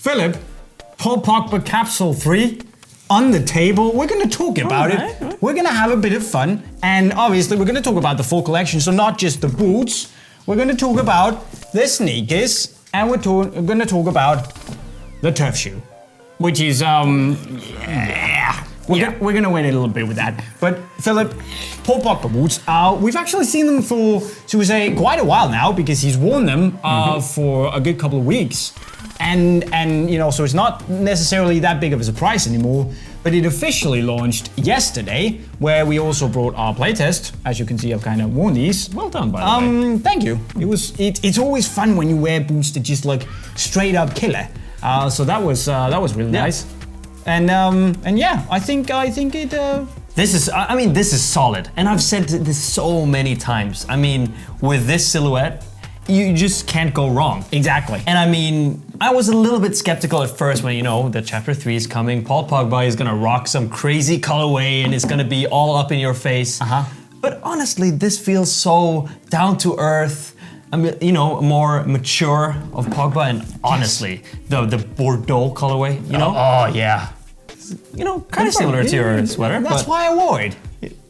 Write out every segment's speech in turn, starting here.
Philip, Paul Pogba Capsule 3 on the table. We're going to talk about it. We're going to have a bit of fun. And obviously, we're going to talk about the full collection. So not just the boots. We're going to talk about the sneakers. And we're going to talk about the turf shoe. Which is, We're going to wait a little bit with that. But Philip, Paul Pogba boots, we've actually seen them for, should we say, quite a while now, because he's worn them for a good couple of weeks. And you know, so it's not necessarily that big of a surprise anymore, but it officially launched yesterday, where we also brought our playtest. As you can see, I've kind of worn these. Well done, by the way. Thank you. It's always fun when you wear boots that just like straight up killer. So that was really nice. And yeah, I think it. This is solid, and I've said this so many times. I mean, with this silhouette, you just can't go wrong. Exactly. And I mean, I was a little bit skeptical at first when, you know, the chapter 3 is coming. Paul Pogba is gonna rock some crazy colorway, and it's gonna be all up in your face. But honestly, this feels so down to earth. I mean, you know, more mature of Pogba, and honestly, the bordeaux colorway, you know? Oh yeah. You know, kind of similar to your sweater. That's why I wore it.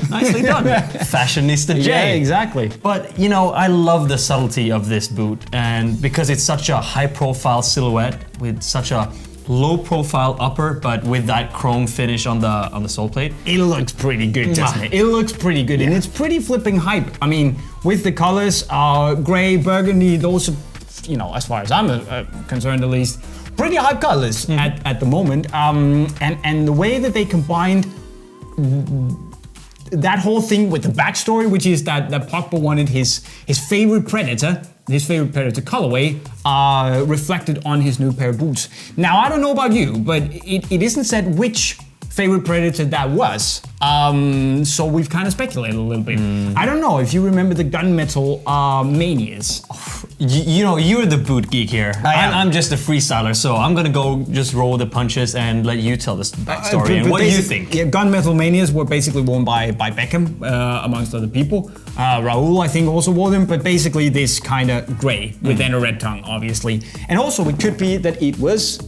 Nicely done. Fashionista Jay. Yeah, exactly. But, you know, I love the subtlety of this boot, and because it's such a high-profile silhouette with such a low-profile upper, but with that chrome finish on the sole plate. It looks pretty good, doesn't it? It looks pretty good, and it's pretty flipping hype. I mean, with the colors, gray, burgundy, those are, you know, as far as I'm concerned at least, pretty hype colors at the moment. And the way that they combined that whole thing with the backstory, which is that Pogba wanted his favorite Predator, colorway, reflected on his new pair of boots. Now, I don't know about you, but it isn't said which favorite Predator that was. So we've kind of speculated a little bit. I don't know if you remember the gunmetal manias. You know, you're the boot geek here. I'm just a freestyler, so I'm gonna go just roll the punches and let you tell this backstory. And what do you think? Yeah, gunmetal manias were basically worn by Beckham, amongst other people. Raul, I think, also wore them, but basically this kind of gray with then a red tongue, obviously. And also it could be that it was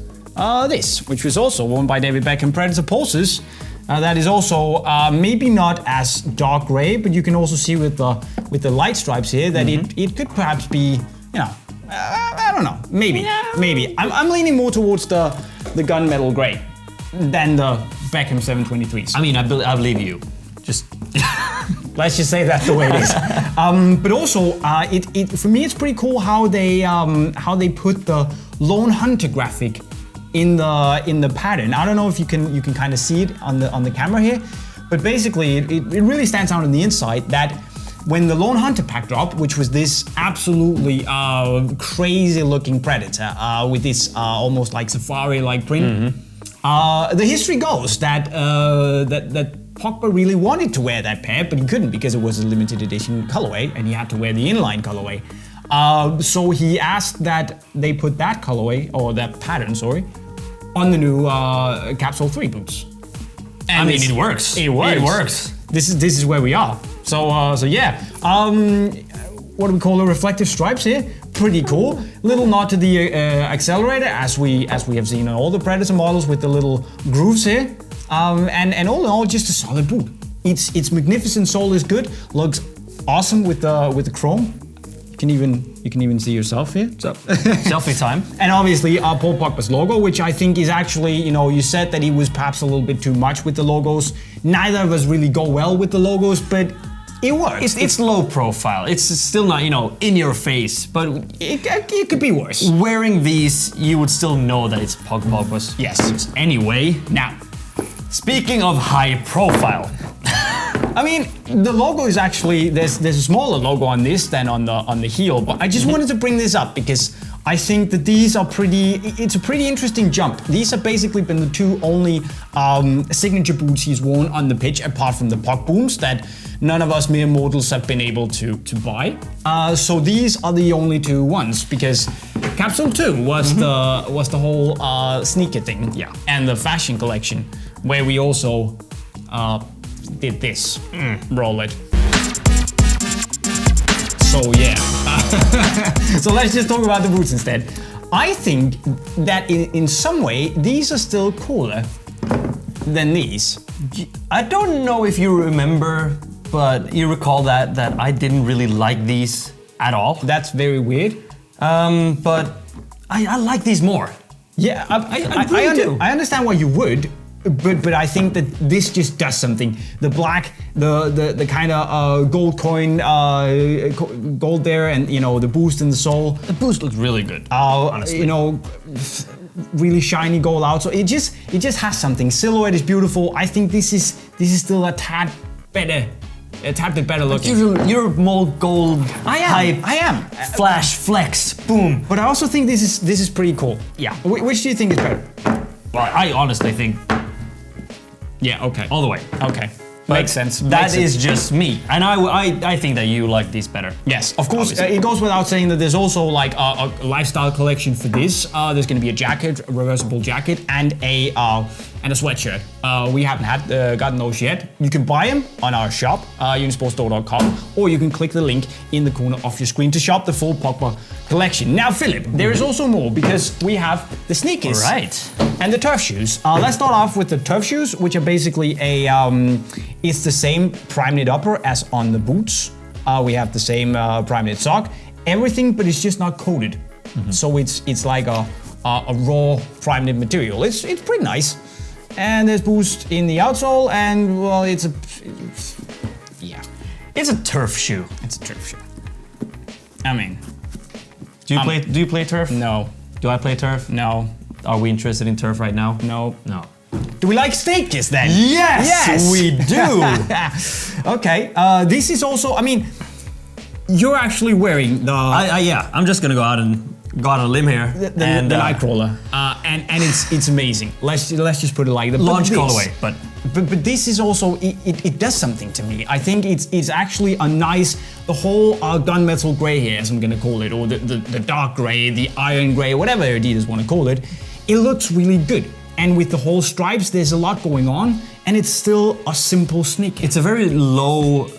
this, which was also worn by David Beckham Predator pulses. That is also maybe not as dark gray, but you can also see with the light stripes here that it could perhaps be, you know, I don't know, maybe. I'm leaning more towards the gunmetal gray than the Beckham 723s. I mean, I believe you. Just let's just say that's the way it is. But also, for me, it's pretty cool how they put the Lone Hunter graphic in the pattern. I don't know if you can kind of see it on the camera here, but basically it really stands out on the inside that when the Lone Hunter pack dropped, which was this absolutely crazy looking Predator with this almost like safari-like print, the history goes that Pogba really wanted to wear that pair, but he couldn't because it was a limited edition colorway and he had to wear the inline colorway. So he asked that they put that colorway, or that pattern, sorry, on the new Capsule 3 boots. And I mean, it works. It works. It works. This is where we are. So yeah. What do we call the reflective stripes here? Pretty cool. Little nod to the accelerator, as we have seen on all the Predator models with the little grooves here. And all in all, just a solid boot. Its magnificent sole is good. Looks awesome with the chrome. You can even see yourself here. So selfie time. And obviously Paul Pogba's logo, which I think is actually, you know, you said that he was perhaps a little bit too much with the logos. Neither of us really go well with the logos, but it works. It's low profile. It's still not, you know, in your face, but it could be worse. Wearing these, you would still know that it's Paul Pogba's. Yes. Anyway, now, speaking of high profile. I mean, the logo is actually, there's a smaller logo on this than on the heel, but I just wanted to bring this up because I think that these are it's a pretty interesting jump. These have basically been the two only signature boots he's worn on the pitch, apart from the Pog Booms that none of us mere mortals have been able to buy. So these are the only two ones, because Capsule 2 was the whole sneaker thing, and the fashion collection, where we also did this. Roll it. So yeah. So let's just talk about the boots instead. I think that in some way, these are still cooler than these. I don't know if you remember, but you recall that I didn't really like these at all. That's very weird. But I like these more. Yeah, I understand why you would, but I think that this just does something. The black, the kind of gold coin, gold there, and you know the boost in the sole. The boost looks really good. Honestly, you know, really shiny gold out. So it just has something. Silhouette is beautiful. I think this is still a tad better. A tad bit better looking. You're more gold. I am. Flash, flex, boom. But I also think this is pretty cool. Yeah. Which do you think is better? Well, I honestly think. Yeah. Okay. All the way. Okay. Makes sense. That is just me, and I think that you like these better. Yes, of course. It goes without saying that there's also like a lifestyle collection for this. There's going to be a jacket, a reversible jacket, and a sweatshirt. We haven't gotten those yet. You can buy them on our shop, unisportstore.com, or you can click the link in the corner of your screen to shop the full Pogba collection. Now, Philip, there is also more because we have the sneakers, right, and the turf shoes. Let's start off with the turf shoes, which are basically it's the same prime knit upper as on the boots. We have the same prime knit sock, everything, but it's just not coated. So it's like a raw prime knit material. It's pretty nice. And there's boost in the outsole, and well, it's a turf shoe. It's a turf shoe. I mean, do you play turf? No. Do I play turf? No. Are we interested in turf right now? No. No. Do we like sneakers then? Yes, we do. Okay. This is also. I mean, you're actually wearing the. Yeah. I'm just gonna go out on a limb here. The Nightcrawler, and it's amazing. Let's just put it like that. Launch colorway, but this is also it does something to me. I think it's actually a nice the whole gunmetal gray here, as I'm gonna call it, or the dark gray, the iron gray, whatever Adidas want to call it. It looks really good, and with the whole stripes, there's a lot going on, and it's still a simple sneaker. It's a very low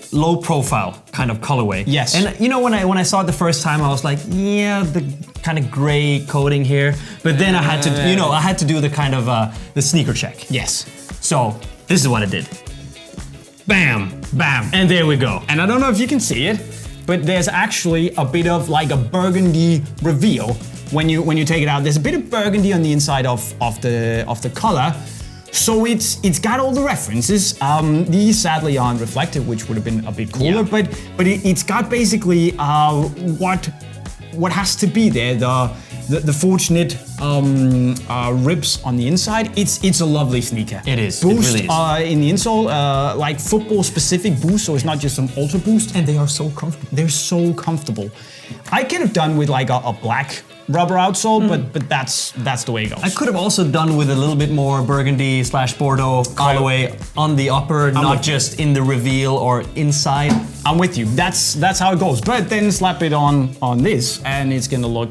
profile kind of colorway. Yes. And you know when I saw it the first time, I was like, yeah, the kind of gray coating here. But then I had to do the kind of the sneaker check. Yes. So this is what I did. Bam, bam, and there we go. And I don't know if you can see it, but there's actually a bit of like a burgundy reveal when you take it out. There's a bit of burgundy on the inside of the color. So it's got all the references. These sadly aren't reflective, which would have been a bit cooler, yeah. but it's got basically what has to be there. The forged knit ribs on the inside. It's a lovely sneaker. It is. Boost it really is. In the insole, like football specific boost, so it's not just some ultra boost. And they are so comfortable. They're so comfortable. I could have done with like a black rubber outsole, but that's the way it goes. I could have also done with a little bit more burgundy / bordeaux colorway on the upper, not just in the reveal or inside. I'm with you. That's how it goes. But then slap it on this, and it's gonna look.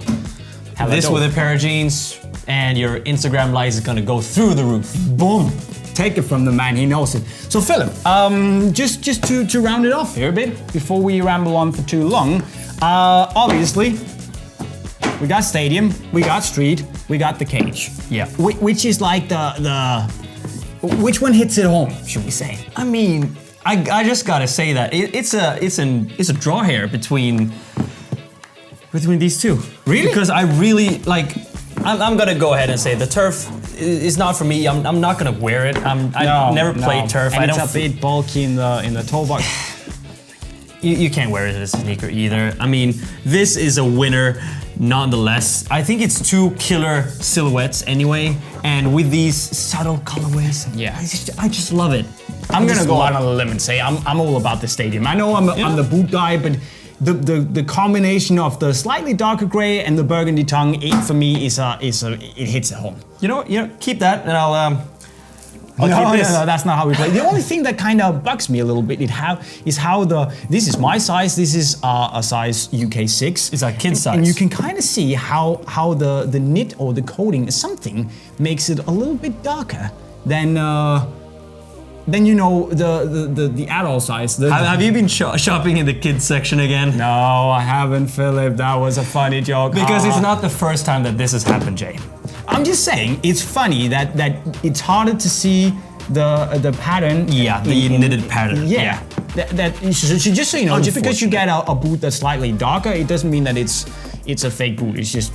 This with a pair of jeans, and your Instagram likes is gonna go through the roof. Boom. Take it from the man, he knows it. So Philip, just to round it off here a bit before we ramble on for too long. Obviously, we got stadium, we got street, we got the cage. Yeah. Which is like which one hits it home, should we say? I mean, I just gotta say that it's a draw here between these two. Really? Because I really like. I'm gonna go ahead and say the turf is not for me. I'm not gonna wear it. I've never played turf. And it's a bit bulky in the toe box. You can't wear it as a sneaker either. I mean, this is a winner nonetheless. I think it's two killer silhouettes anyway, and with these subtle colorways, yeah, I just love it. I'm gonna go out on a limb and say I'm all about the stadium. I know I'm the boot guy, but the combination of the slightly darker gray and the burgundy tongue, for me is it hits it home. You know, keep that, and I'll keep this. No, that's not how we play. The only thing that kind of bugs me a little bit is how this is my size. This is a size UK 6. It's a kid size, and you can kind of see how the knit or the coating something makes it a little bit darker than then you know the adult size. Have you been shopping in the kids section again? No, I haven't, Philip. That was a funny joke. Because it's not the first time that this has happened, Jay. I'm just saying, it's funny that it's harder to see the pattern. Yeah, the knitted pattern. Yeah. Just so you know, just because you get a boot that's slightly darker, it doesn't mean that it's a fake boot. It's just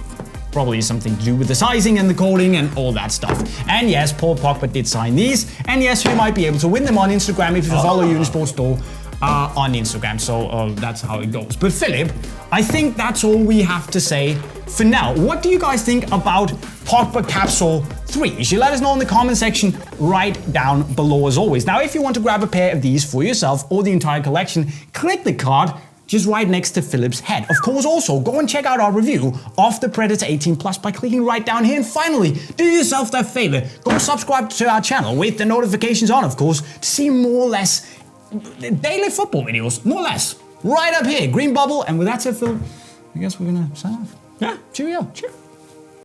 probably something to do with the sizing and the coding and all that stuff. And yes, Paul Pogba did sign these. And yes, you might be able to win them on Instagram if you follow Unisport store on Instagram. So that's how it goes. But Philip, I think that's all we have to say for now. What do you guys think about Pogba Capsule 3? You should let us know in the comment section right down below as always. Now, if you want to grab a pair of these for yourself or the entire collection, click the card just right next to Philip's head. Of course, also, go and check out our review of the Predator 18 Plus by clicking right down here. And finally, do yourself that favor, go subscribe to our channel with the notifications on, of course, to see more or less daily football videos, more or less. Right up here, green bubble. And with that said, Philip, I guess we're gonna sign off. Yeah, Cheerio. Cheers.